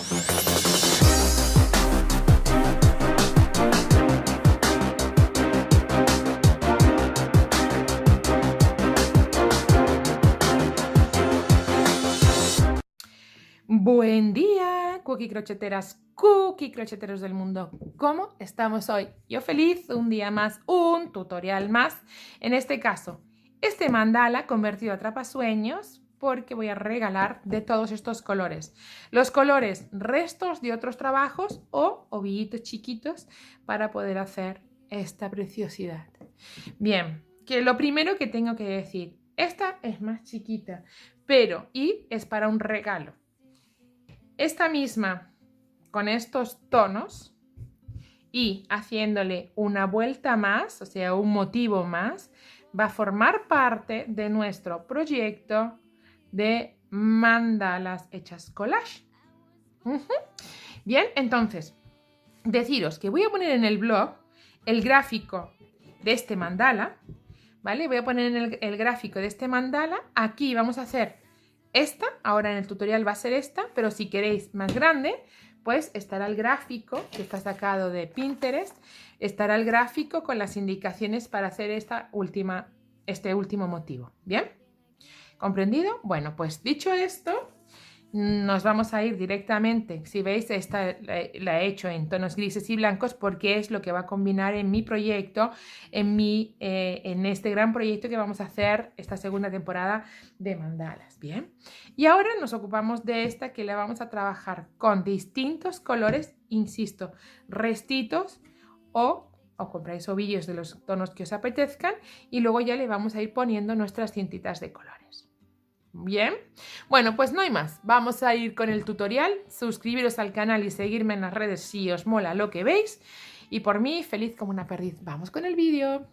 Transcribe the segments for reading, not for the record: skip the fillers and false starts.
Buen día, cookie crocheteras, cookie crocheteros del mundo. ¿Cómo estamos hoy? Yo feliz, un día más, un tutorial más. En este caso, este mandala convertido a atrapasueños porque voy a regalar de todos estos colores. Los colores restos de otros trabajos o ovillitos chiquitos para poder hacer esta preciosidad. Bien, que lo primero que tengo que decir, esta es más chiquita, pero y es para un regalo. Esta misma, con estos tonos y haciéndole una vuelta más, o sea, un motivo más, va a formar parte de nuestro proyecto de mandalas hechas collage. Bien, entonces, deciros que voy a poner en el blog el gráfico de este mandala, ¿vale? Voy a poner en el gráfico de este mandala. Aquí vamos a hacer esta, ahora en el tutorial va a ser esta, pero si queréis más grande, pues estará el gráfico que está sacado de Pinterest, estará el gráfico con las indicaciones para hacer este último motivo. ¿Bien? ¿Comprendido? Bueno, pues dicho esto, nos vamos a ir directamente. Si veis, esta la he hecho en tonos grises y blancos porque es lo que va a combinar en mi proyecto, en este gran proyecto que vamos a hacer esta segunda temporada de mandalas. Bien, y ahora nos ocupamos de esta que la vamos a trabajar con distintos colores, insisto, restitos o compráis ovillos de los tonos que os apetezcan y luego ya le vamos a ir poniendo nuestras cintitas de colores. Bien, bueno, pues no hay más. Vamos a ir con el tutorial. Suscribiros al canal y seguirme en las redes si os mola lo que veis. Y por mí, feliz como una perdiz. Vamos con el vídeo.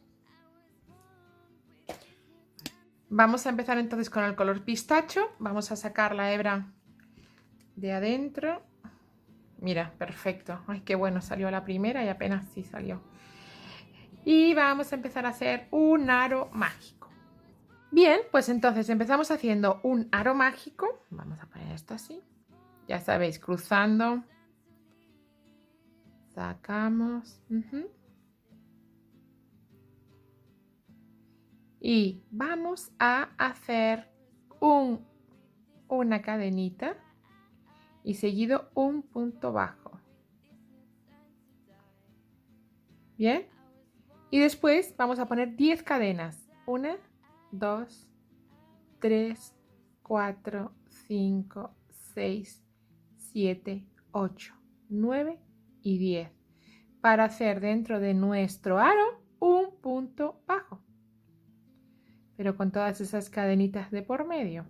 Vamos a empezar entonces con el color pistacho. Vamos a sacar la hebra de adentro. Mira, perfecto. Ay, qué bueno, salió la primera y apenas sí salió. Y vamos a empezar a hacer un aro mágico. Bien, pues entonces empezamos haciendo un aro mágico. Vamos a poner esto así. Ya sabéis, cruzando. Sacamos. Y vamos a hacer una cadenita y seguido un punto bajo. Bien. Y después vamos a poner 10 cadenas. 1, 2, 3, 4, 5, 6, 7, 8, 9 y 10 para hacer dentro de nuestro aro un punto bajo, pero con todas esas cadenitas de por medio.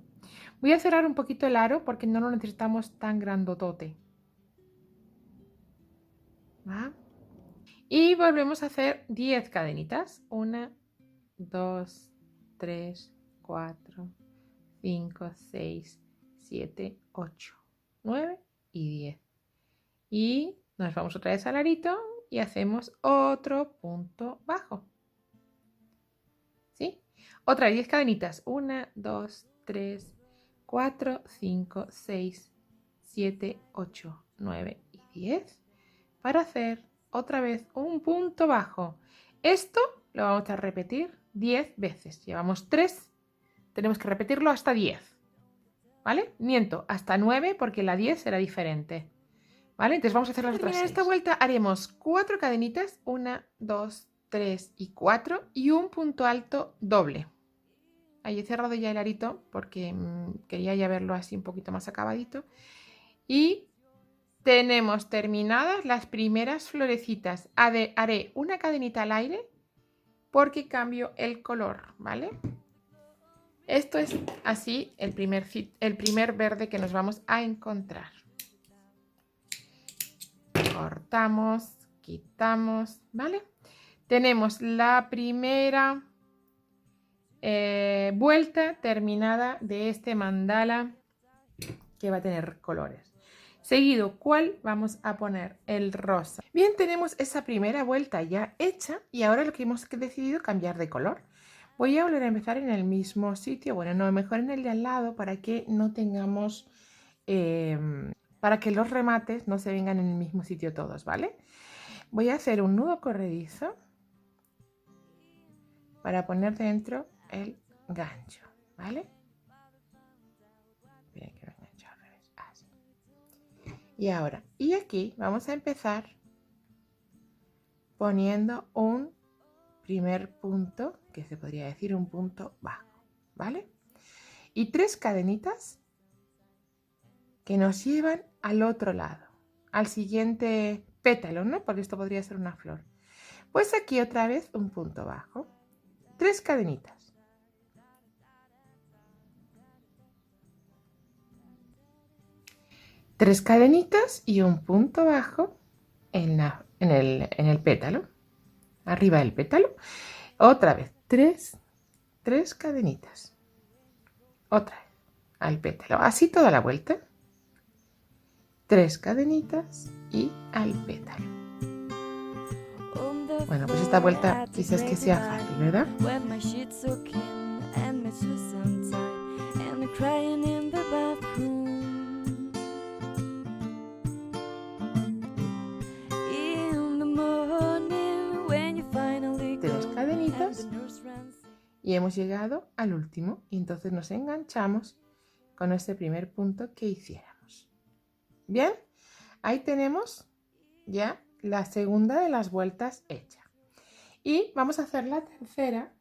Voy a cerrar un poquito el aro porque no lo necesitamos tan grandotote. ¿Va? Y volvemos a hacer 10 cadenitas. 1, 2, 3, 4, 5, 6, 7, 8, 9 y 10. Y nos vamos otra vez al arito y hacemos otro punto bajo. ¿Sí? Otra vez 10 cadenitas. 1, 2, 3, 4, 5, 6, 7, 8, 9 y 10 para hacer otra vez un punto bajo. Esto lo vamos a repetir 10 veces. Llevamos 3, tenemos que repetirlo hasta 10. ¿Vale? Miento, hasta 9 porque la 10 será diferente. ¿Vale? Entonces vamos a hacer las otras 6. En esta vuelta haremos 4 cadenitas, 1, 2, 3 y 4 y un punto alto doble. Ahí he cerrado ya el arito porque quería ya verlo así un poquito más acabadito. Y tenemos terminadas las primeras florecitas. Haré una cadenita al aire porque cambio el color, ¿vale? Esto es así el primer verde que nos vamos a encontrar. Cortamos, quitamos, ¿vale? Tenemos la primera vuelta terminada de este mandala que va a tener colores. Seguido, ¿cuál vamos a poner? El rosa. Bien, tenemos esa primera vuelta ya hecha y ahora lo que hemos decidido cambiar de color. Voy a volver a empezar en el mismo sitio, bueno, no, mejor en el de al lado para que no tengamos para que los remates no se vengan en el mismo sitio todos, ¿vale? Voy a hacer un nudo corredizo para poner dentro el gancho, ¿vale? Mira que lo he enganchado al revés, así. Y ahora, y aquí vamos a empezar poniendo un primer punto, que se podría decir un punto bajo, ¿vale? Y 3 cadenitas que nos llevan al otro lado, al siguiente pétalo, ¿no? Porque esto podría ser una flor. Pues aquí otra vez un punto bajo, 3 cadenitas. Tres cadenitas y un punto bajo en el pétalo, arriba del pétalo. Otra vez, tres cadenitas. Otra vez al pétalo, así toda la vuelta. 3 cadenitas y al pétalo. Bueno, pues esta vuelta quizás que sea fácil, ¿verdad? Tres cadenitas y hemos llegado al último y entonces nos enganchamos con este primer punto que hiciéramos. Bien, ahí tenemos ya la segunda de las vueltas hecha. Y vamos a hacer la tercera.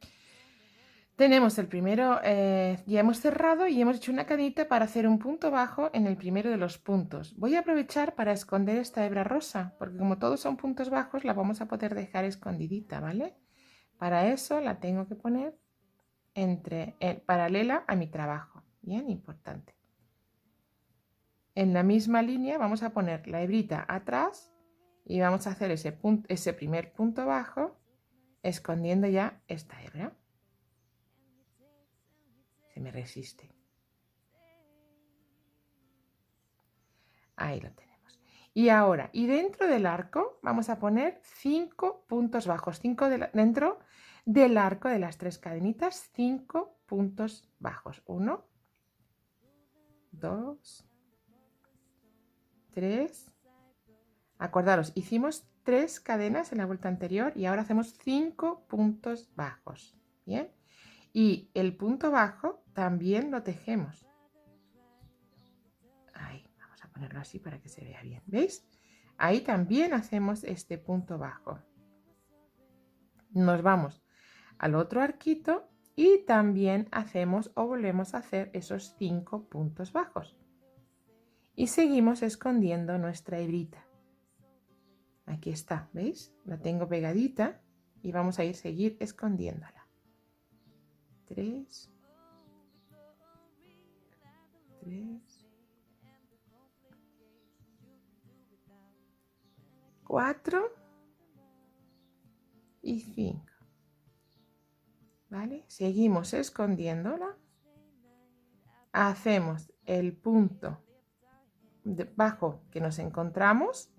Tenemos el primero, ya hemos cerrado y hemos hecho una cadenita para hacer un punto bajo en el primero de los puntos. Voy a aprovechar para esconder esta hebra rosa, porque como todos son puntos bajos, la vamos a poder dejar escondidita, ¿vale? Para eso la tengo que poner paralela a mi trabajo. Bien, importante. En la misma línea vamos a poner la hebrita atrás y vamos a hacer ese primer punto bajo escondiendo ya esta hebra. Se me resiste. Ahí lo tenemos. Y ahora, y dentro del arco vamos a poner 5 puntos bajos. Dentro del arco de las 3 cadenitas, 5 puntos bajos. 1, 2, 3. Acordaros, hicimos 3 cadenas en la vuelta anterior y ahora hacemos 5 puntos bajos. Bien. Y el punto bajo también lo tejemos. Ahí, vamos a ponerlo así para que se vea bien. ¿Veis? Ahí también hacemos este punto bajo. Nos vamos al otro arquito y también hacemos o volvemos a hacer esos 5 puntos bajos. Y seguimos escondiendo nuestra hebrita. Aquí está, ¿veis? La tengo pegadita y vamos a seguir escondiéndola. 3, 4 y 5. ¿Vale? Seguimos escondiéndola. Hacemos el punto bajo que nos encontramos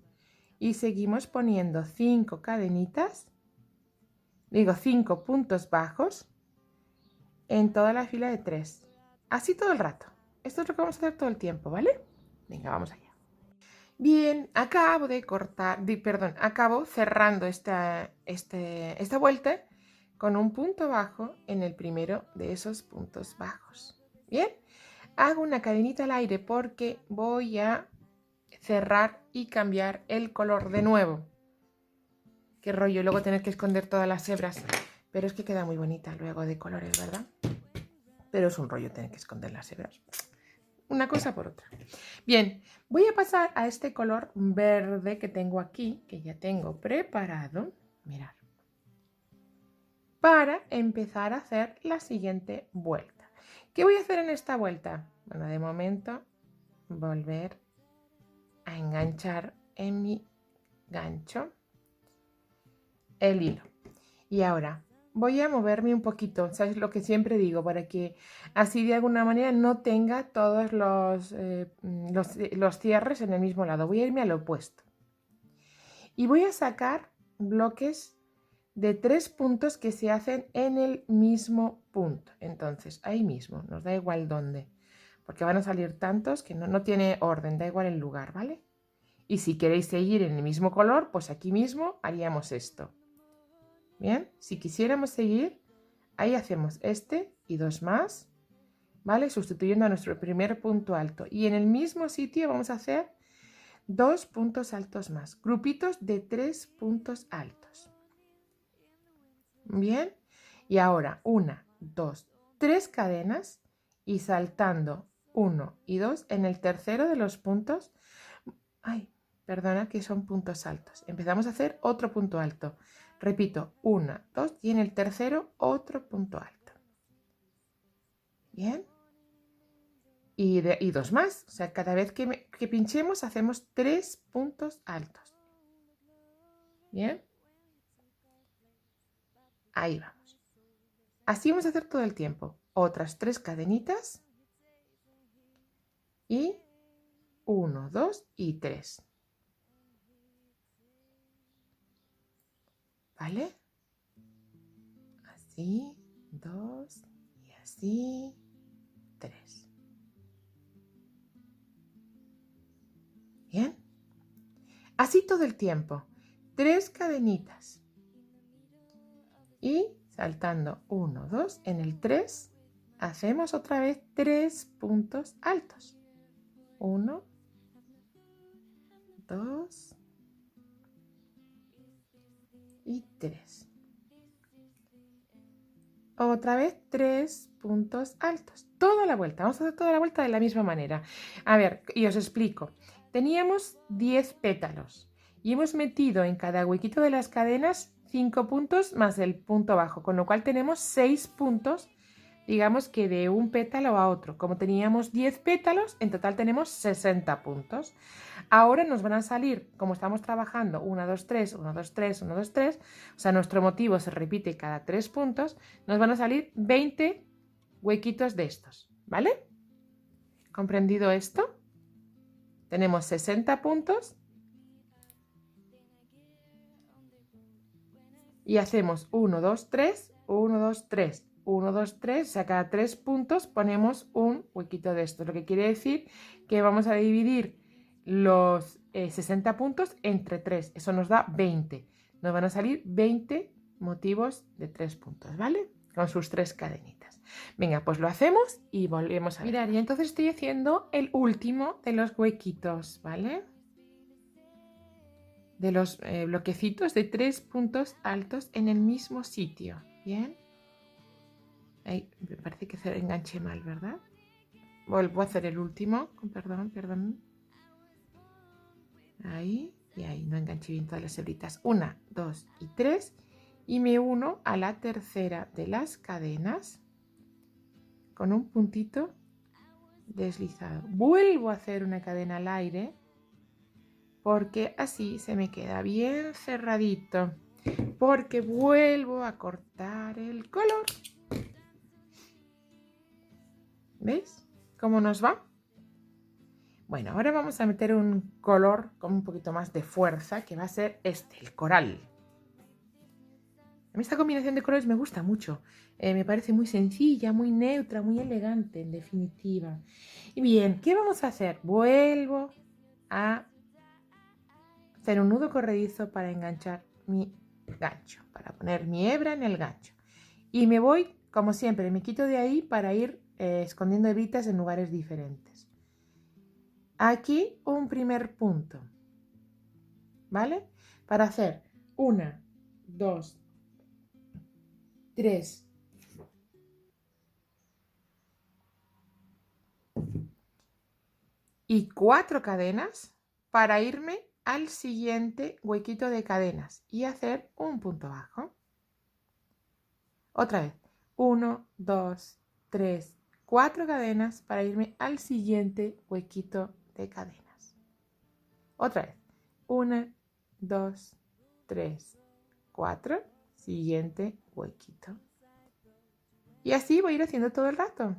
y seguimos poniendo 5 cadenitas, 5 puntos bajos en toda la fila de 3. Así todo el rato. Esto es lo que vamos a hacer todo el tiempo, ¿vale? Venga, vamos allá. Bien, acabo cerrando esta vuelta con un punto bajo en el primero de esos puntos bajos. Bien, hago una cadenita al aire porque voy a cerrar y cambiar el color de nuevo. Qué rollo, luego tener que esconder todas las hebras, pero es que queda muy bonita luego de colores, ¿verdad? Pero es un rollo tener que esconder las hebras. Una cosa por otra. Bien, voy a pasar a este color verde que tengo aquí, que ya tengo preparado. Mirad. Para empezar a hacer la siguiente vuelta. ¿Qué voy a hacer en esta vuelta? Bueno, de momento, volver a enganchar en mi gancho el hilo. Y ahora voy a moverme un poquito, ¿sabes lo que siempre digo? Para que así de alguna manera no tenga todos los cierres en el mismo lado. Voy a irme al opuesto. Y voy a sacar bloques de 3 puntos que se hacen en el mismo punto. Entonces, ahí mismo, nos da igual dónde. porque van a salir tantos que no tiene orden, da igual el lugar, ¿vale? Y si queréis seguir en el mismo color, pues aquí mismo haríamos esto. Bien, si quisiéramos seguir, ahí hacemos este y 2 más, ¿vale? Sustituyendo a nuestro primer punto alto. Y en el mismo sitio vamos a hacer 2 puntos altos más, grupitos de 3 puntos altos. Bien, y ahora 1, 2, 3 cadenas y saltando 1 y 2 en el tercero de los puntos. Ay, perdona que son puntos altos. Empezamos a hacer otro punto alto. Repito, 1, 2 y en el tercero otro punto alto. Bien. Y 2 más. O sea, cada vez que pinchemos hacemos 3 puntos altos. Bien. Ahí vamos. Así vamos a hacer todo el tiempo. Otras 3 cadenitas. Y 1, 2 y 3. ¿Vale? Así, 2 y así, 3. Bien. Así todo el tiempo. 3 cadenitas. Y saltando 1, 2, en el 3 hacemos otra vez 3 puntos altos. 1, 2 y 3. Otra vez 3 puntos altos. Toda la vuelta. Vamos a hacer toda la vuelta de la misma manera. A ver, y os explico. Teníamos 10 pétalos y hemos metido en cada huequito de las cadenas 5 puntos más el punto bajo, con lo cual tenemos 6 puntos, digamos que de un pétalo a otro. Como teníamos 10 pétalos, en total tenemos 60 puntos. Ahora nos van a salir, como estamos trabajando, 1, 2, 3, 1, 2, 3, 1, 2, 3, o sea, nuestro motivo se repite cada 3 puntos, nos van a salir 20 huequitos de estos, ¿vale? ¿Comprendido esto? Tenemos 60 puntos y hacemos 1, 2, 3, 1, 2, 3, 1, 2, 3, o sea, cada 3 puntos ponemos un huequito de estos, lo que quiere decir que vamos a dividir los 60 puntos entre 3, eso nos da 20, nos van a salir 20 motivos de 3 puntos, ¿vale? Con sus 3 cadenitas. Venga, pues lo hacemos y volvemos a ver. Mirad, y entonces estoy haciendo el último de los huequitos, ¿vale? De los bloquecitos de 3 puntos altos en el mismo sitio, ¿bien? Ahí, me parece que se enganché mal, ¿verdad? Vuelvo a hacer el último, con perdón, perdón. Ahí, y ahí, no enganché bien todas las hebritas. 1, 2 y 3. Y me uno a la tercera de las cadenas con un puntito deslizado. Vuelvo a hacer una cadena al aire porque así se me queda bien cerradito. Porque vuelvo a cortar el color. ¿Veis cómo nos va? Bueno, ahora vamos a meter un color con un poquito más de fuerza, que va a ser este, el coral. A mí esta combinación de colores me gusta mucho. Me parece muy sencilla, muy neutra, muy elegante, en definitiva. Y bien, ¿qué vamos a hacer? Vuelvo a hacer un nudo corredizo para enganchar mi gancho, para poner mi hebra en el gancho. Y me voy, como siempre, me quito de ahí para ir escondiendo hebritas en lugares diferentes. Aquí un primer punto, ¿vale? Para hacer 1, 2, 3 y 4 cadenas para irme al siguiente huequito de cadenas y hacer un punto bajo. Otra vez, 1, 2, 3, 4 cadenas para irme al siguiente huequito de cadenas. Otra vez, 1, 2, 3, 4, siguiente huequito. Y así voy a ir haciendo todo el rato,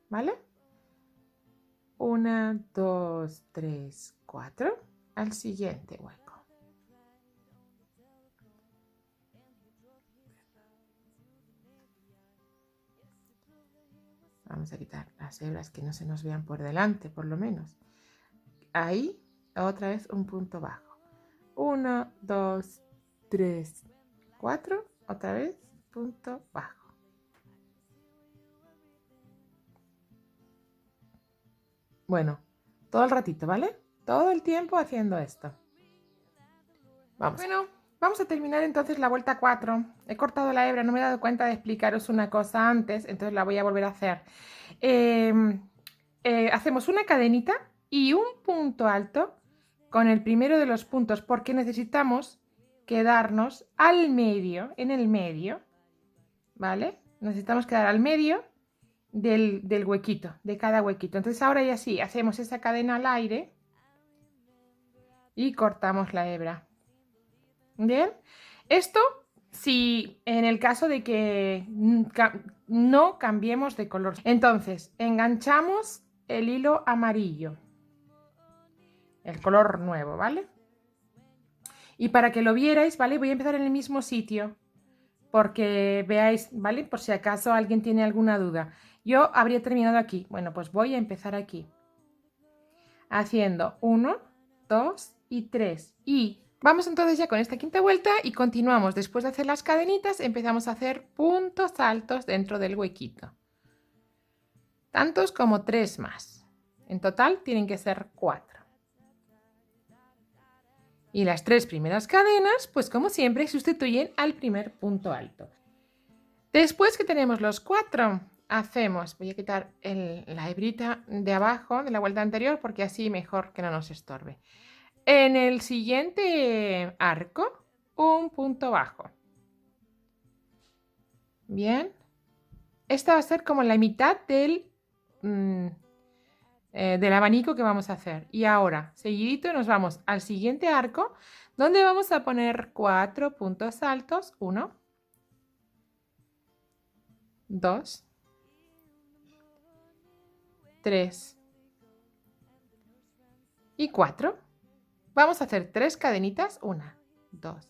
¿vale? 1, 2, 3, 4, al siguiente hueco. Vamos a quitar las hebras que no se nos vean por delante, por lo menos. Ahí, otra vez un punto bajo. 1, 2, 3, 4. Otra vez, punto bajo. Bueno, todo el ratito, ¿vale? Todo el tiempo haciendo esto. Vamos. Bueno, vamos a terminar entonces la vuelta 4. He cortado la hebra, no me he dado cuenta de explicaros una cosa antes, entonces la voy a volver a hacer. Hacemos una cadenita y un punto alto con el primero de los puntos, porque necesitamos quedarnos al medio, en el medio, ¿vale? Necesitamos quedar al medio del huequito, de cada huequito. Entonces ahora ya sí, hacemos esa cadena al aire y cortamos la hebra. Bien, esto si en el caso de que no cambiemos de color. Entonces enganchamos el hilo amarillo, el color nuevo, ¿vale? Y para que lo vierais, ¿vale? Voy a empezar en el mismo sitio, porque veáis, ¿vale? Por si acaso alguien tiene alguna duda. Yo habría terminado aquí. Bueno, pues voy a empezar aquí. Haciendo 1, 2 y 3. Y vamos entonces ya con esta quinta vuelta y continuamos. Después de hacer las cadenitas, empezamos a hacer puntos altos dentro del huequito. Tantos como 3 más. En total tienen que ser 4. Y las 3 primeras cadenas, pues como siempre, sustituyen al primer punto alto. Después que tenemos los 4, hacemos, voy a quitar la hebrita de abajo de la vuelta anterior porque así mejor que no nos estorbe. En el siguiente arco, un punto bajo. Bien. Esta va a ser como la mitad del abanico que vamos a hacer. Y ahora, seguidito, nos vamos al siguiente arco, donde vamos a poner 4 puntos altos. 1, 2, 3 y 4. Vamos a hacer 3 cadenitas. 1, 2,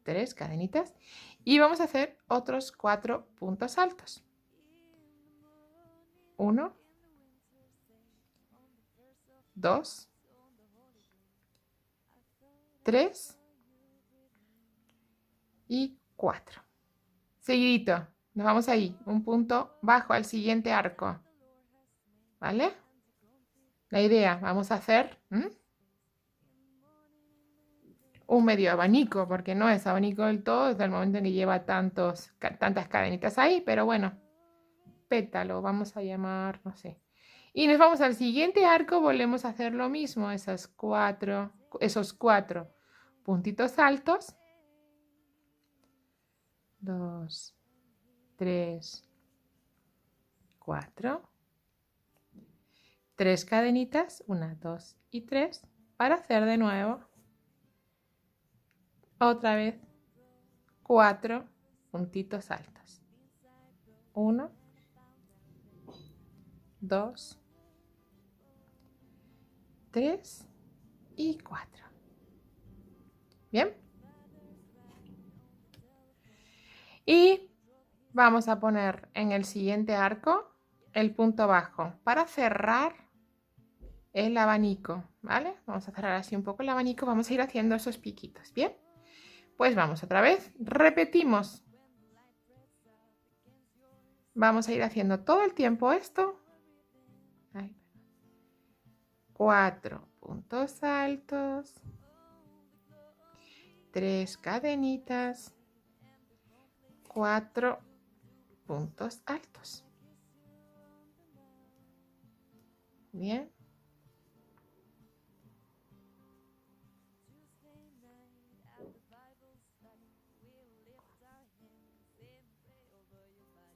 3 cadenitas. Y vamos a hacer otros 4 puntos altos. 1, 2, 3 y 4. Seguidito, nos vamos ahí, un punto bajo al siguiente arco. ¿Vale? La idea, vamos a hacer un medio abanico, porque no es abanico del todo desde el momento en que lleva tantas cadenitas ahí, pero bueno, pétalo, vamos a llamar, no sé. Y nos vamos al siguiente arco, volvemos a hacer lo mismo, esos 4 puntitos altos. 2, 3, 4. 3 cadenitas, 1, 2 y 3, para hacer de nuevo otra vez 4 puntitos altos. 1, 2, 3 y 4. Bien. Y vamos a poner en el siguiente arco el punto bajo para cerrar el abanico, ¿vale? Vamos a cerrar así un poco el abanico, vamos a ir haciendo esos piquitos, ¿bien? Pues vamos otra vez, repetimos. Vamos a ir haciendo todo el tiempo esto. 4 puntos altos, 3 cadenitas, 4 puntos altos. Bien.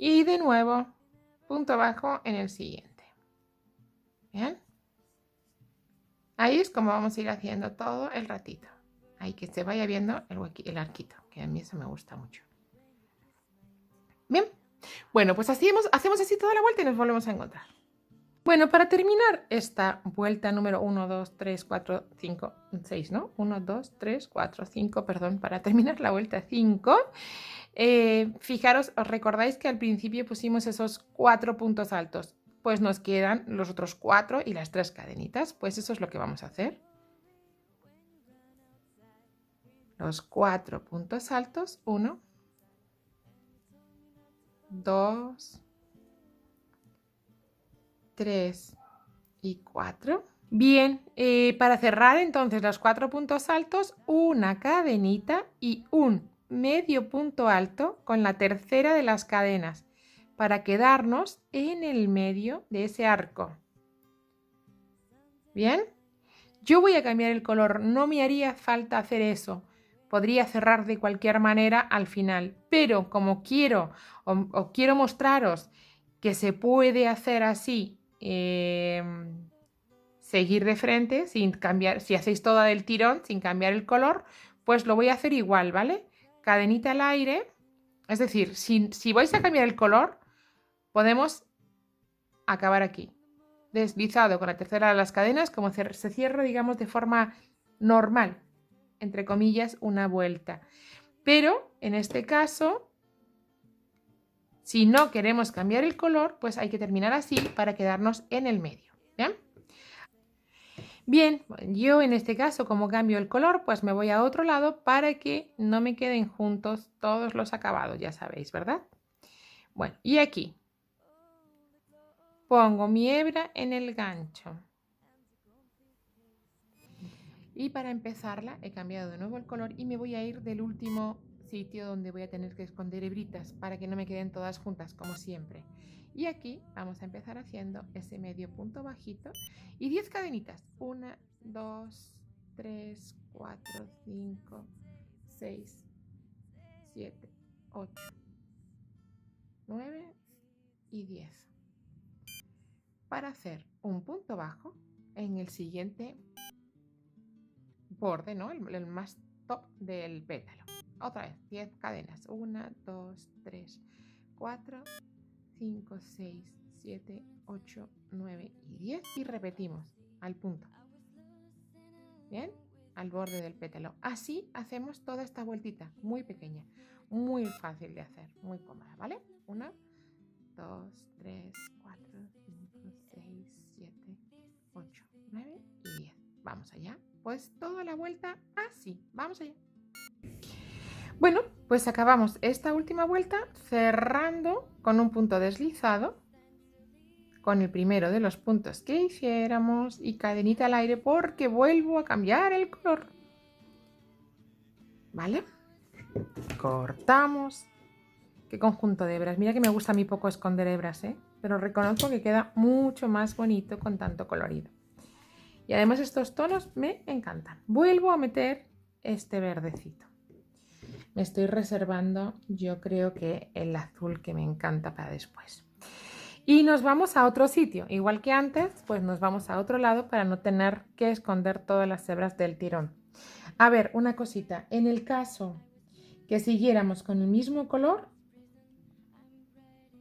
Y de nuevo, punto bajo en el siguiente. Bien. Ahí es como vamos a ir haciendo todo el ratito. Ahí que se vaya viendo el arquito, que a mí eso me gusta mucho. Bien. Bueno, pues hacemos así toda la vuelta y nos volvemos a encontrar. Bueno, para terminar esta vuelta número 1, 2, 3, 4, 5, 6, ¿no? 1, 2, 3, 4, 5, perdón, para terminar la vuelta 5, fijaros, os recordáis que al principio pusimos esos 4 puntos altos. pues nos quedan los otros 4 y las 3 cadenitas. Pues eso es lo que vamos a hacer. Los 4 puntos altos, 1, 2, 3 y 4. Bien, para cerrar entonces los 4 puntos altos, una cadenita y un medio punto alto con la tercera de las cadenas para quedarnos en el medio de ese arco. ¿Bien? Yo voy a cambiar el color, no me haría falta hacer eso. Podría cerrar de cualquier manera al final, pero como quiero o quiero mostraros que se puede hacer así, seguir de frente sin cambiar, si hacéis toda del tirón sin cambiar el color, pues lo voy a hacer igual, ¿vale? Cadenita al aire, es decir, si vais a cambiar el color, podemos acabar aquí, deslizado con la tercera de las cadenas, como se cierra, digamos, de forma normal, entre comillas, una vuelta. Pero en este caso, si no queremos cambiar el color, pues hay que terminar así para quedarnos en el medio. ¿Bien? Bien, yo en este caso, como cambio el color, pues me voy a otro lado para que no me queden juntos todos los acabados, ya sabéis, ¿verdad? Bueno, y aquí pongo mi hebra en el gancho. Y para empezarla he cambiado de nuevo el color y me voy a ir del último sitio donde voy a tener que esconder hebritas para que no me queden todas juntas, como siempre. Y aquí vamos a empezar haciendo ese medio punto bajito y 10 cadenitas. 1, 2, 3, 4, 5, 6, 7, 8, 9 y 10. Para hacer un punto bajo en el siguiente borde, ¿no? El más top del pétalo. Otra vez, 10 cadenas. 1, 2, 3, 4, 5, 6, 7, 8, 9 y 10. Y repetimos al punto. ¿Bien? Al borde del pétalo. Así hacemos toda esta vueltita, muy pequeña, muy fácil de hacer, muy cómoda, ¿vale? 1, 2, 3, 4, 5, 6, 7, 8, 9 y 10. Vamos allá. Pues toda la vuelta así. Vamos allá. Bueno, pues acabamos esta última vuelta cerrando con un punto deslizado con el primero de los puntos que hiciéramos y cadenita al aire porque vuelvo a cambiar el color. ¿Vale? Cortamos. Qué conjunto de hebras. Mira que me gusta a mí poco esconder hebras, ¿eh? Pero reconozco que queda mucho más bonito con tanto colorido. Y además estos tonos me encantan. Vuelvo a meter este verdecito. Me estoy reservando, yo creo que el azul que me encanta para después. Y nos vamos a otro sitio. Igual que antes, pues nos vamos a otro lado para no tener que esconder todas las hebras del tirón. A ver, una cosita. En el caso que siguiéramos con el mismo color,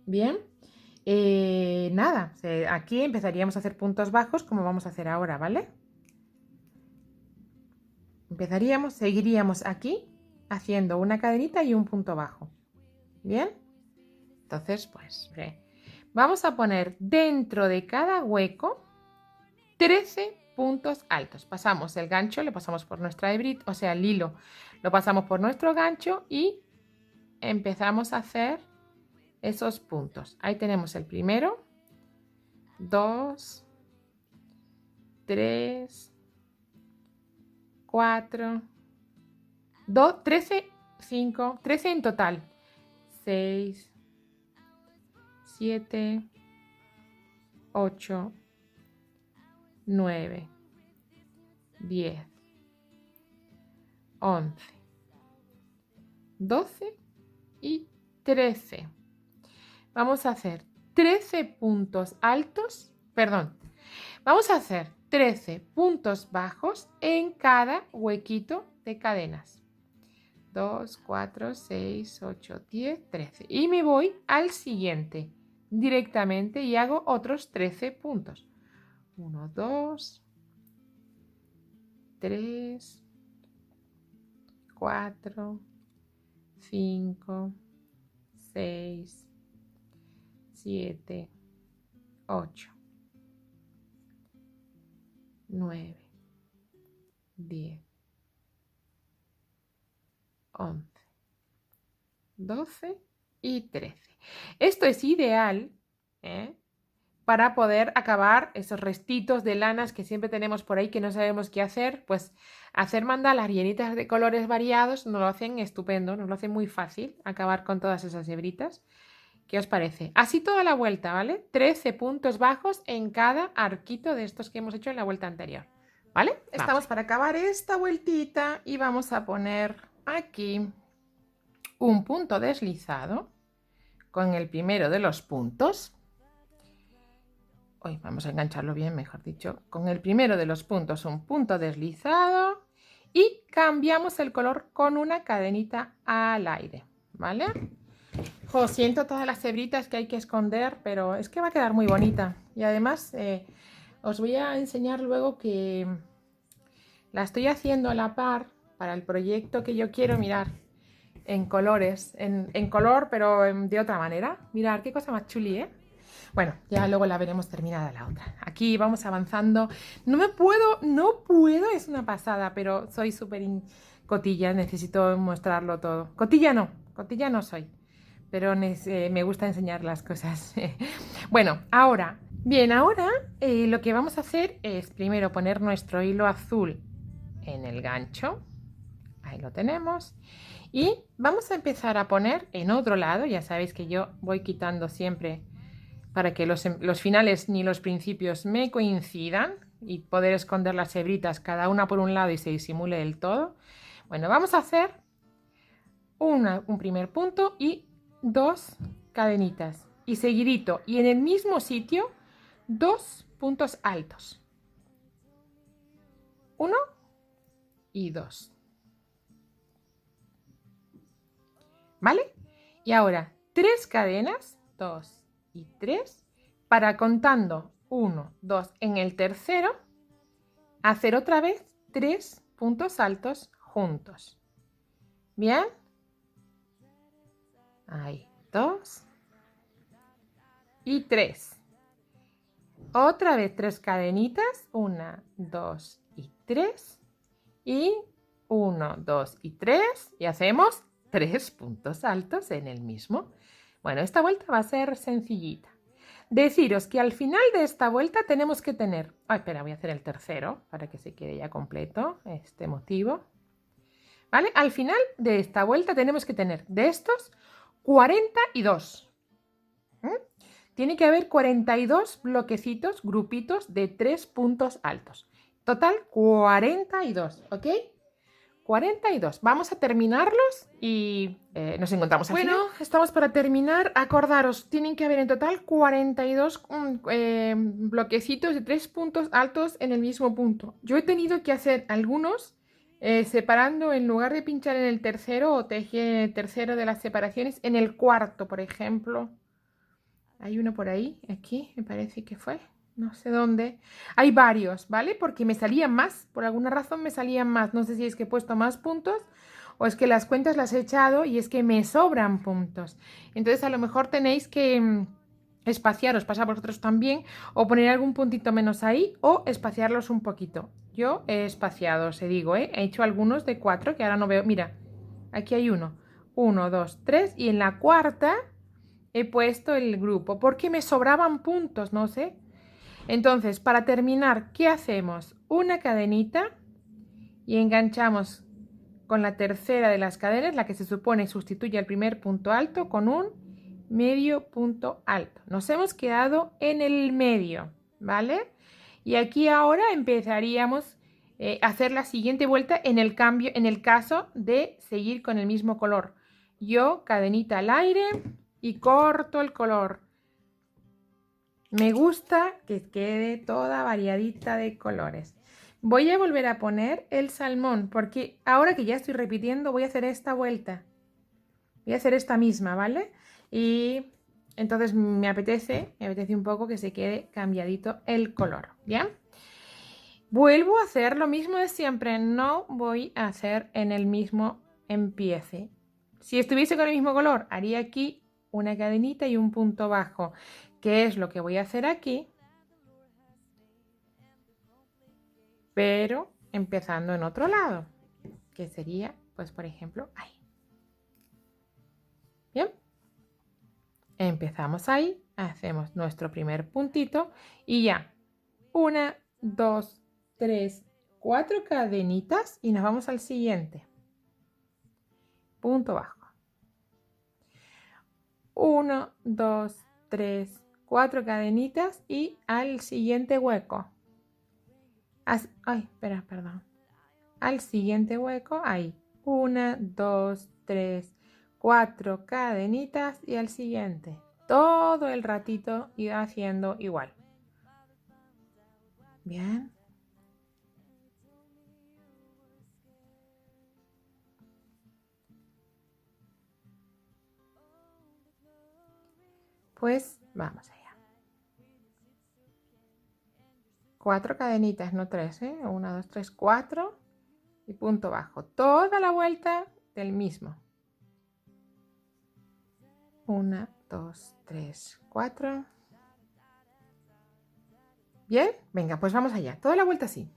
bien, nada, aquí empezaríamos a hacer puntos bajos como vamos a hacer ahora, ¿vale? Empezaríamos, seguiríamos aquí haciendo una cadenita y un punto bajo. ¿Bien? Entonces, pues, vamos a poner dentro de cada hueco 13 puntos altos. Pasamos el gancho, le pasamos por nuestra hebrita, o sea, el hilo, lo pasamos por nuestro gancho y empezamos a hacer esos puntos. Ahí tenemos el primero, 2, 3, 4, 2, 13, 5, 13 en total. 6, 7, 8, 9, 10, 11, 12 y 13. Vamos a hacer 13 puntos altos, perdón, vamos a hacer 13 puntos bajos en cada huequito de cadenas. 2, 4, 6, 8, 10, 13. Y me voy al siguiente directamente y hago otros 13 puntos. 1, 2, 3, 4, 5, 6, 7, 8, 9, 10, 11, 12 y 13. Esto es ideal, para poder acabar esos restitos de lanas que siempre tenemos por ahí que no sabemos qué hacer. Pues hacer mandalas llenitas de colores variados nos lo hacen estupendo, nos lo hacen muy fácil acabar con todas esas hebritas. ¿Qué os parece? Así toda la vuelta, ¿vale? 13 puntos bajos en cada arquito de estos que hemos hecho en la vuelta anterior, ¿vale? Estamos para acabar esta vueltita y vamos a poner aquí un punto deslizado con el primero de los puntos. Hoy vamos a engancharlo bien, mejor dicho. Con el primero de los puntos un punto deslizado y cambiamos el color con una cadenita al aire, ¿vale? Siento todas las hebritas que hay que esconder, pero es que va a quedar muy bonita. Y además os voy a enseñar luego que la estoy haciendo a la par para el proyecto que yo quiero, mirar, en colores, en color, pero de otra manera. Mirad, qué cosa más chuli, ¿eh? Bueno, ya luego la veremos terminada la otra. Aquí vamos avanzando. No puedo, es una pasada, pero soy súper cotilla, necesito mostrarlo todo. Cotilla no soy, pero me gusta enseñar las cosas. Bueno, ahora lo que vamos a hacer es primero poner nuestro hilo azul en el gancho. Ahí lo tenemos. Y vamos a empezar a poner en otro lado. Ya sabéis que yo voy quitando siempre para que los finales ni los principios me coincidan y poder esconder las hebritas cada una por un lado y se disimule del todo. Bueno, vamos a hacer un primer punto y 2 cadenitas y seguidito y en el mismo sitio 2 puntos altos, 1 y 2, ¿vale? Y ahora 3 cadenas, 2 y 3, para contando 1, 2 en el tercero, hacer otra vez 3 puntos altos juntos. ¿Bien? Ahí, 2 y 3. Otra vez 3 cadenitas, 1, 2 y 3. Y 1, 2 y 3. Y hacemos 3 puntos altos en el mismo. Bueno, esta vuelta va a ser sencillita. Deciros que al final de esta vuelta tenemos que tener... espera, voy a hacer el tercero para que se quede ya completo este motivo. ¿Vale? Al final de esta vuelta tenemos que tener de estos 42. Tiene que haber 42 bloquecitos, grupitos de 3 puntos altos. Total 42, ¿ok? 42. Vamos a terminarlos y nos encontramos al final. Bueno, estamos para terminar. Acordaros, tienen que haber en total 42 bloquecitos de 3 puntos altos en el mismo punto. Yo he tenido que hacer algunos separando, en lugar de pinchar en el tercero o tejer en el tercero de las separaciones, en el cuarto, por ejemplo. Hay uno por ahí, aquí, me parece que fue. No sé dónde. Hay varios, ¿vale? Porque me salían más. Por alguna razón me salían más. No sé si es que he puesto más puntos o es que las cuentas las he echado y es que me sobran puntos. Entonces a lo mejor tenéis que espaciar, os pasa a vosotros también, o poner algún puntito menos ahí o espaciarlos un poquito. Yo he espaciado, os digo, He hecho algunos de 4 que ahora no veo. Mira, aquí hay uno. 1, 2, 3 y en la cuarta he puesto el grupo porque me sobraban puntos, no sé. Entonces, para terminar, ¿qué hacemos? Una cadenita y enganchamos con la tercera de las cadenas, la que se supone sustituye al primer punto alto, con un medio punto alto. Nos hemos quedado en el medio, ¿vale? Y aquí ahora empezaríamos a hacer la siguiente vuelta en el caso de seguir con el mismo color. Yo, cadenita al aire y corto el color. Me gusta que quede toda variadita de colores. Voy a volver a poner el salmón porque ahora que ya estoy repitiendo voy a hacer esta vuelta. Voy a hacer esta misma, ¿vale? Y entonces me apetece un poco que se quede cambiadito el color, ¿bien? Vuelvo a hacer lo mismo de siempre. No voy a hacer en el mismo empiece. Si estuviese con el mismo color, haría aquí una cadenita y un punto bajo. qué es lo que voy a hacer aquí, pero empezando en otro lado, que sería, pues por ejemplo, ahí. Bien, empezamos ahí, hacemos nuestro primer puntito y ya, 1, 2, 3, 4 cadenitas y nos vamos al siguiente. Punto bajo. 1, 2, 3, 4 cadenitas y al siguiente hueco. Ay, espera, perdón. Al siguiente hueco, ahí. 1, 2, 3, 4 cadenitas y al siguiente. Todo el ratito ir haciendo igual. Bien. Pues vamos allá. 4 cadenitas, no 3, ¿eh? 1, 2, 3, 4 y punto bajo. Toda la vuelta del mismo. 1, 2, 3, 4. Bien, venga, pues vamos allá. Toda la vuelta así.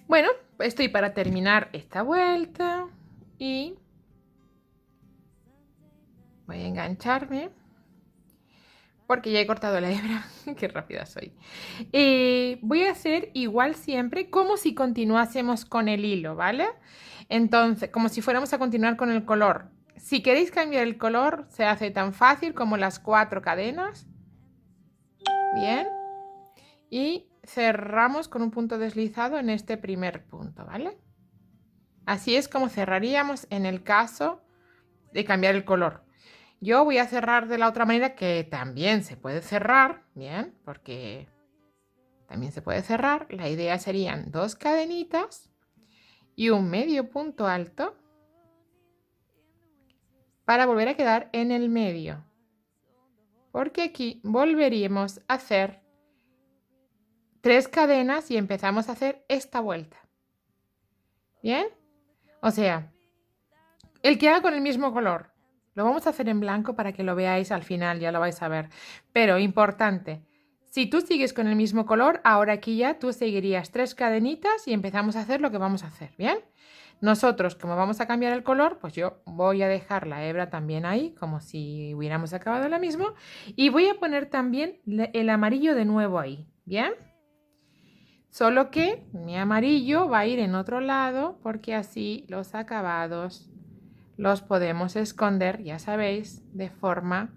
Bueno, estoy para terminar esta vuelta y voy a engancharme porque ya he cortado la hebra. Qué rápida soy. Voy a hacer igual siempre como si continuásemos con el hilo, ¿vale? Entonces, como si fuéramos a continuar con el color. Si queréis cambiar el color, se hace tan fácil como las 4 cadenas. Bien. Y cerramos con un punto deslizado en este primer punto, ¿vale? Así es como cerraríamos en el caso de cambiar el color. Yo voy a cerrar de la otra manera que también se puede cerrar, bien, porque también se puede cerrar. La idea serían 2 cadenitas y un medio punto alto para volver a quedar en el medio. Porque aquí volveríamos a hacer 3 cadenas y empezamos a hacer esta vuelta. ¿Bien? O sea, el que haga con el mismo color. Lo vamos a hacer en blanco para que lo veáis al final, ya lo vais a ver. Pero importante, si tú sigues con el mismo color, ahora aquí ya tú seguirías 3 cadenitas y empezamos a hacer lo que vamos a hacer, ¿bien? Nosotros, como vamos a cambiar el color, pues yo voy a dejar la hebra también ahí, como si hubiéramos acabado la misma. Y voy a poner también el amarillo de nuevo ahí, ¿bien? Solo que mi amarillo va a ir en otro lado porque así los acabados los podemos esconder, ya sabéis, de forma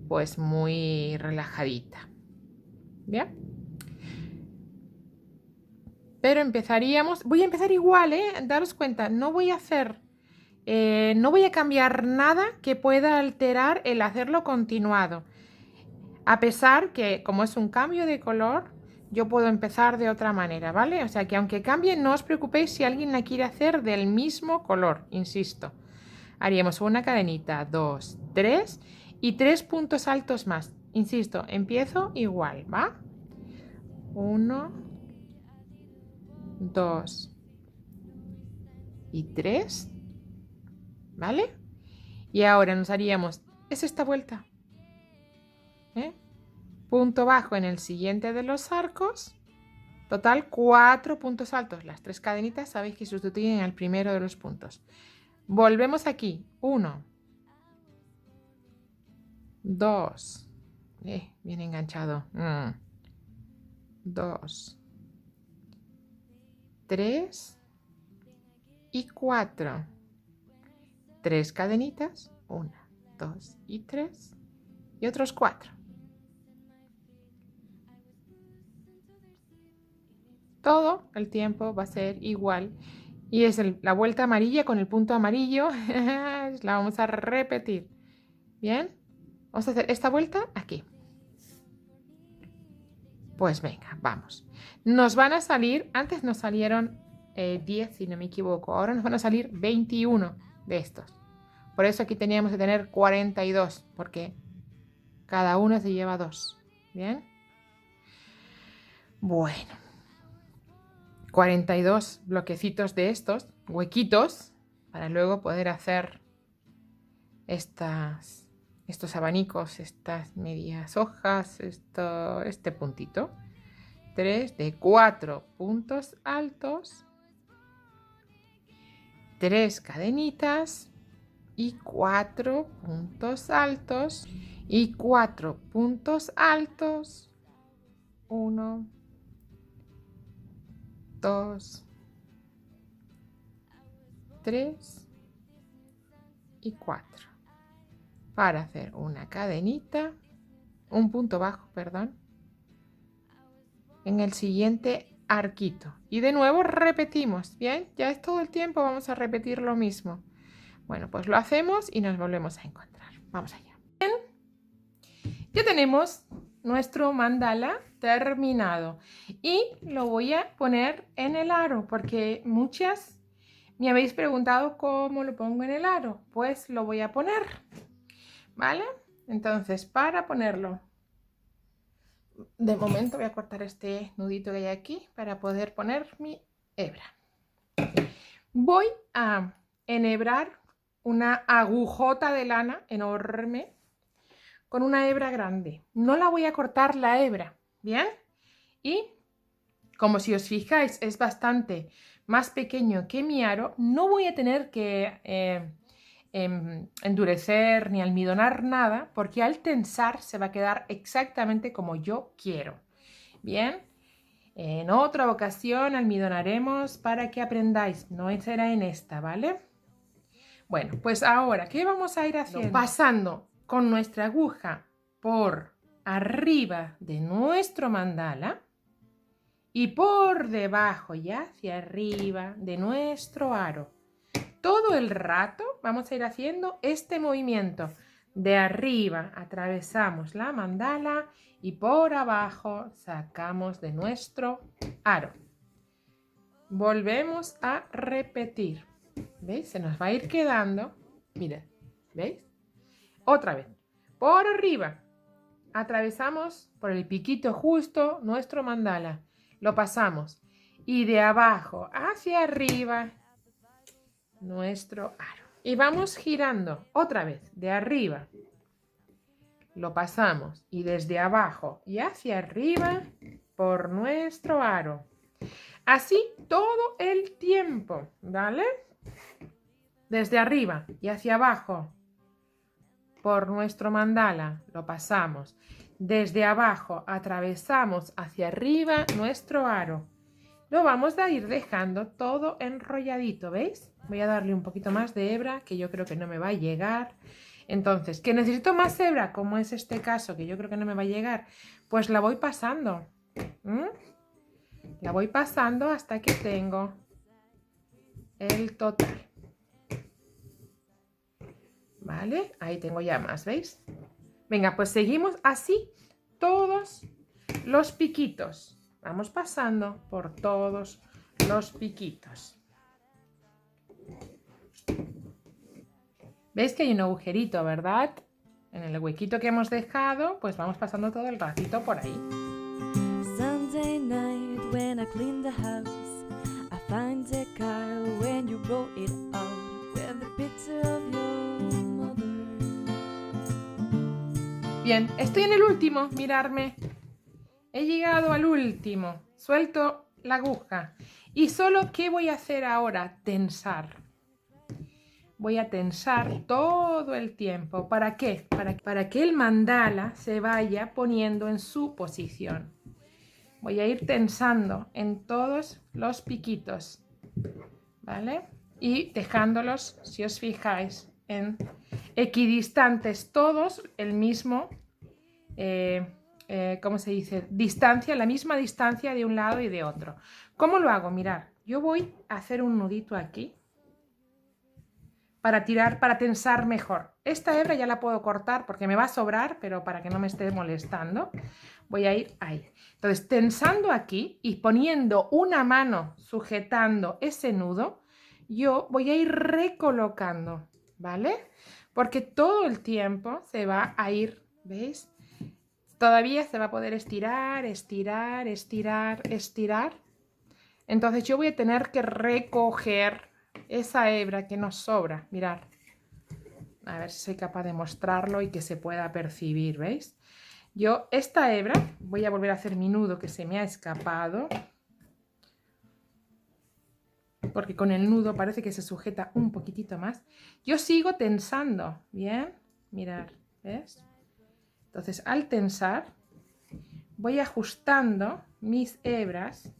pues muy relajadita. ¿Bien? Pero empezaríamos, voy a empezar igual, daros cuenta, no voy a hacer, no voy a cambiar nada que pueda alterar el hacerlo continuado. A pesar que como es un cambio de color, yo puedo empezar de otra manera, ¿vale? O sea que aunque cambie, no os preocupéis si alguien la quiere hacer del mismo color, insisto. Haríamos una cadenita, 2, 3 y 3 puntos altos más. Insisto, empiezo igual, ¿va? 1, 2 y 3, ¿vale? Y ahora nos haríamos, es esta vuelta, ¿eh? Punto bajo en el siguiente de los arcos. Total, 4 puntos altos. Las 3 cadenitas sabéis que sustituyen al primero de los puntos. Volvemos aquí. 1, 2. Bien enganchado. 2, 3 y 4. 3 cadenitas. 1, 2 y 3. Y otros 4. Todo el tiempo va a ser igual. Y es la vuelta amarilla con el punto amarillo. La vamos a repetir. Bien. Vamos a hacer esta vuelta aquí. Pues venga, vamos. Nos van a salir, antes nos salieron 10 si no me equivoco. Ahora nos van a salir 21 de estos. Por eso aquí teníamos que tener 42, porque cada uno se lleva 2. Bien. Bueno. 42 bloquecitos de estos, huequitos, para luego poder hacer estos abanicos, estas medias hojas, este puntito. 3 de 4 puntos altos, 3 cadenitas y 4 puntos altos y 4 puntos altos. 1, 2, 3 y 4 para hacer una cadenita, un punto bajo, perdón, en el siguiente arquito. Y de nuevo repetimos, ¿bien? Ya es todo el tiempo, vamos a repetir lo mismo. Bueno, pues lo hacemos y nos volvemos a encontrar. Vamos allá. Bien, ya tenemos nuestro mandala terminado y lo voy a poner en el aro porque muchas me habéis preguntado cómo lo pongo en el aro. Pues lo voy a poner, ¿vale? Entonces, para ponerlo, de momento voy a cortar este nudito que hay aquí para poder poner mi hebra. Voy a enhebrar una agujota de lana enorme con una hebra grande. No la voy a cortar la hebra, ¿bien? Y como si os fijáis es bastante más pequeño que mi aro, no voy a tener que endurecer ni almidonar nada porque al tensar se va a quedar exactamente como yo quiero. Bien, en otra ocasión almidonaremos para que aprendáis, no será en esta, ¿vale? Bueno, pues ahora, ¿qué vamos a ir haciendo? Pasando con nuestra aguja por arriba de nuestro mandala y por debajo y hacia arriba de nuestro aro. Todo el rato vamos a ir haciendo este movimiento. De arriba atravesamos la mandala y por abajo sacamos de nuestro aro. Volvemos a repetir. ¿Veis? Se nos va a ir quedando. Mira, ¿veis? Otra vez. Por arriba atravesamos por el piquito justo nuestro mandala. Lo pasamos. Y de abajo hacia arriba nuestro aro. Y vamos girando otra vez. De arriba lo pasamos. Y desde abajo y hacia arriba por nuestro aro. Así todo el tiempo, ¿vale? Desde arriba y hacia abajo por nuestro mandala lo pasamos. Desde abajo atravesamos hacia arriba nuestro aro. Lo vamos a ir dejando todo enrolladito, ¿veis? Voy a darle un poquito más de hebra, que yo creo que no me va a llegar. Entonces, ¿que necesito más hebra? Como es este caso, que yo creo que no me va a llegar, pues la voy pasando. La voy pasando hasta que tengo el total. ¿Vale? Ahí tengo ya más, ¿veis? Venga, pues seguimos así todos los piquitos. Vamos pasando por todos los piquitos. ¿Veis que hay un agujerito, verdad? En el huequito que hemos dejado, pues vamos pasando todo el ratito por ahí. Sunday night when I clean the house, I find the car when you brought it out with the picture of your mother. Bien, estoy en el último, mirarme. He llegado al último. Suelto la aguja. Y solo, ¿qué voy a hacer ahora? Tensar. Voy a tensar todo el tiempo. ¿Para qué? Para que el mandala se vaya poniendo en su posición. Voy a ir tensando en todos los piquitos, ¿vale? Y dejándolos, si os fijáis, en equidistantes todos, el mismo, ¿cómo se dice? Distancia, la misma distancia de un lado y de otro. ¿Cómo lo hago? Mirad, yo voy a hacer un nudito aquí para tirar, para tensar mejor. Esta hebra ya la puedo cortar porque me va a sobrar, pero para que no me esté molestando, voy a ir ahí. Entonces, tensando aquí y poniendo una mano sujetando ese nudo, yo voy a ir recolocando, ¿vale? Porque todo el tiempo se va a ir, ¿veis? Todavía se va a poder estirar, estirar, estirar, estirar. Entonces yo voy a tener que recoger esa hebra que nos sobra, mirad. A ver si soy capaz de mostrarlo y que se pueda percibir, ¿veis? Yo esta hebra, voy a volver a hacer mi nudo que se me ha escapado, porque con el nudo parece que se sujeta un poquitito más. Yo sigo tensando, ¿bien? Mirad, ¿ves? Entonces, al tensar, voy ajustando mis hebras,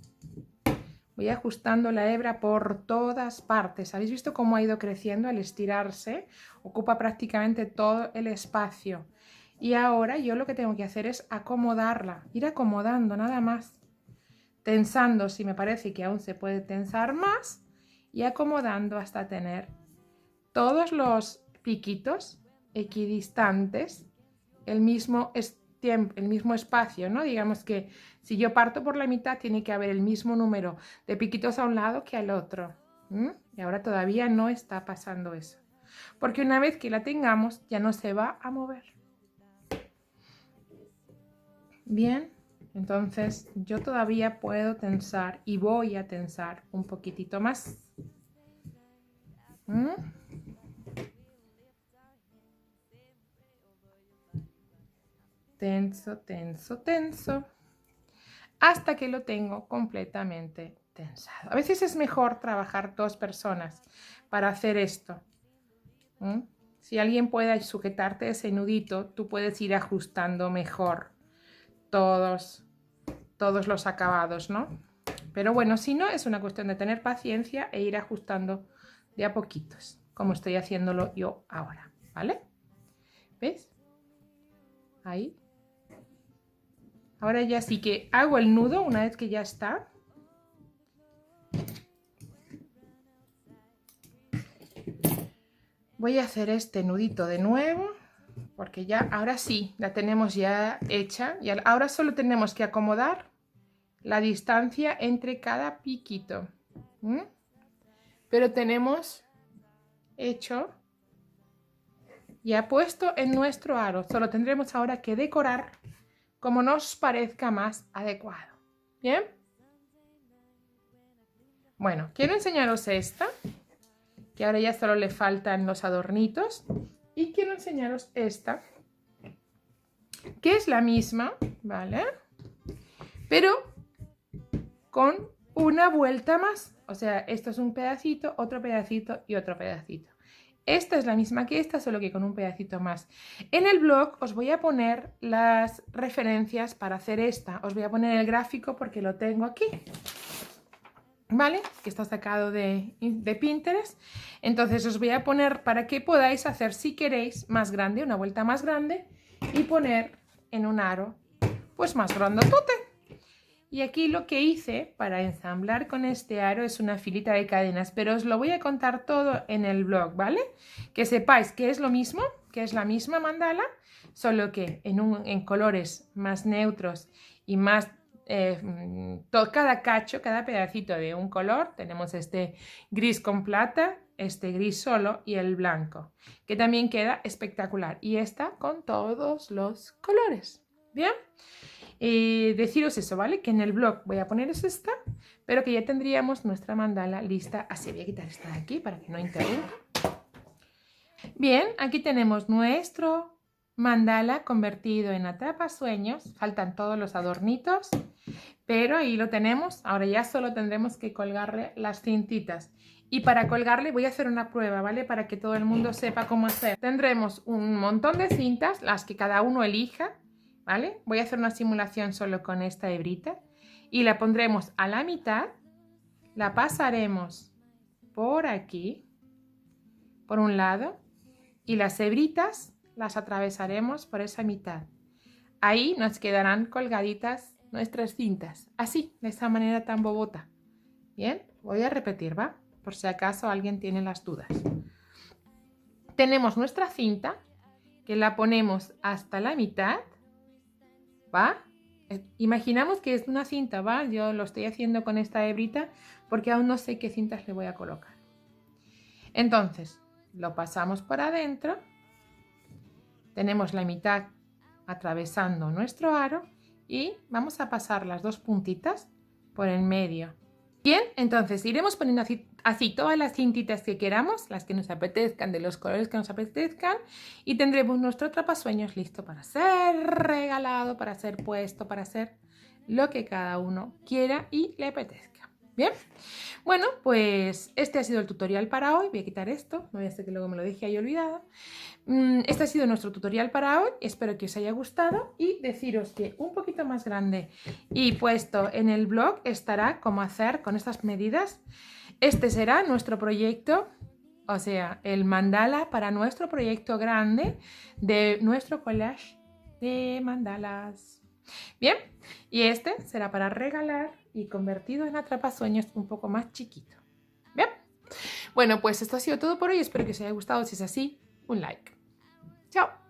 voy ajustando la hebra por todas partes. ¿Habéis visto cómo ha ido creciendo al estirarse? Ocupa prácticamente todo el espacio. Y ahora yo lo que tengo que hacer es acomodarla, ir acomodando nada más. Tensando si me parece que aún se puede tensar más y acomodando hasta tener todos los piquitos equidistantes, el mismo espacio, ¿no? Digamos que si yo parto por la mitad tiene que haber el mismo número de piquitos a un lado que al otro. Y ahora todavía no está pasando eso, porque una vez que la tengamos ya no se va a mover. Bien, entonces yo todavía puedo tensar y voy a tensar un poquitito más. Tenso, tenso, tenso, hasta que lo tengo completamente tensado. A veces es mejor trabajar 2 personas para hacer esto. Si alguien puede sujetarte ese nudito, tú puedes ir ajustando mejor todos los acabados, ¿no? Pero bueno, si no, es una cuestión de tener paciencia e ir ajustando de a poquitos, como estoy haciéndolo yo ahora, ¿vale? ¿Ves? Ahí. Ahora ya sí que hago el nudo una vez que ya está. Voy a hacer este nudito de nuevo, porque ya, ahora sí, la tenemos ya hecha. Y ahora solo tenemos que acomodar la distancia entre cada piquito. Pero tenemos hecho, ya puesto en nuestro aro. Solo tendremos ahora que decorar como nos parezca más adecuado. ¿Bien? Bueno, quiero enseñaros esta, que ahora ya solo le faltan los adornitos. Y quiero enseñaros esta, que es la misma, ¿vale? Pero con una vuelta más. O sea, esto es un pedacito, otro pedacito y otro pedacito. Esta es la misma que esta, solo que con un pedacito más. En el blog os voy a poner las referencias para hacer esta. Os voy a poner el gráfico porque lo tengo aquí, ¿vale? Que está sacado de Pinterest. Entonces os voy a poner para que podáis hacer, si queréis, más grande, una vuelta más grande y poner en un aro pues más grandotote. Y aquí lo que hice para ensamblar con este aro es una filita de cadenas, pero os lo voy a contar todo en el blog, ¿vale? Que sepáis que es lo mismo, que es la misma mandala, solo que en colores más neutros y más, cada cacho, cada pedacito de un color. Tenemos este gris con plata, este gris solo y el blanco, que también queda espectacular. Y esta con todos los colores, ¿bien? Deciros eso, ¿vale? Que en el blog voy a poner esta, pero que ya tendríamos nuestra mandala lista. Así, voy a quitar esta de aquí para que no interrumpa. Bien, aquí tenemos nuestro mandala convertido en atrapasueños. Faltan todos los adornitos, pero ahí lo tenemos. Ahora ya solo tendremos que colgarle las cintitas. Y para colgarle voy a hacer una prueba, ¿vale? Para que todo el mundo sepa cómo hacer. Tendremos un montón de cintas, las que cada uno elija, ¿vale? Voy a hacer una simulación solo con esta hebrita y la pondremos a la mitad, la pasaremos por aquí, por un lado, y las hebritas las atravesaremos por esa mitad. Ahí nos quedarán colgaditas nuestras cintas, así, de esa manera tan bobota. Bien, voy a repetir, ¿va? Por si acaso alguien tiene las dudas. Tenemos nuestra cinta, que la ponemos hasta la mitad, ¿va? Imaginamos que es una cinta, ¿va? Yo lo estoy haciendo con esta hebrita porque aún no sé qué cintas le voy a colocar. Entonces, lo pasamos por adentro. Tenemos la mitad atravesando nuestro aro y vamos a pasar las dos puntitas por el medio Bien, entonces iremos poniendo así todas las cintitas que queramos, las que nos apetezcan, de los colores que nos apetezcan, y tendremos nuestro atrapasueños listo para ser regalado, para ser puesto, para hacer lo que cada uno quiera y le apetezca. Bien, bueno, pues este ha sido el tutorial para hoy. Voy a quitar esto, no voy a hacer que luego me lo deje ahí olvidado. Este ha sido nuestro tutorial para hoy, espero que os haya gustado y deciros que un poquito más grande y puesto en el blog estará cómo hacer con estas medidas. Este será nuestro proyecto, o sea, el mandala para nuestro proyecto grande de nuestro collage de mandalas. Bien, y este será para regalar y convertido en atrapasueños un poco más chiquito. Bien, bueno, pues esto ha sido todo por hoy, espero que os haya gustado, si es así, un like. Chao.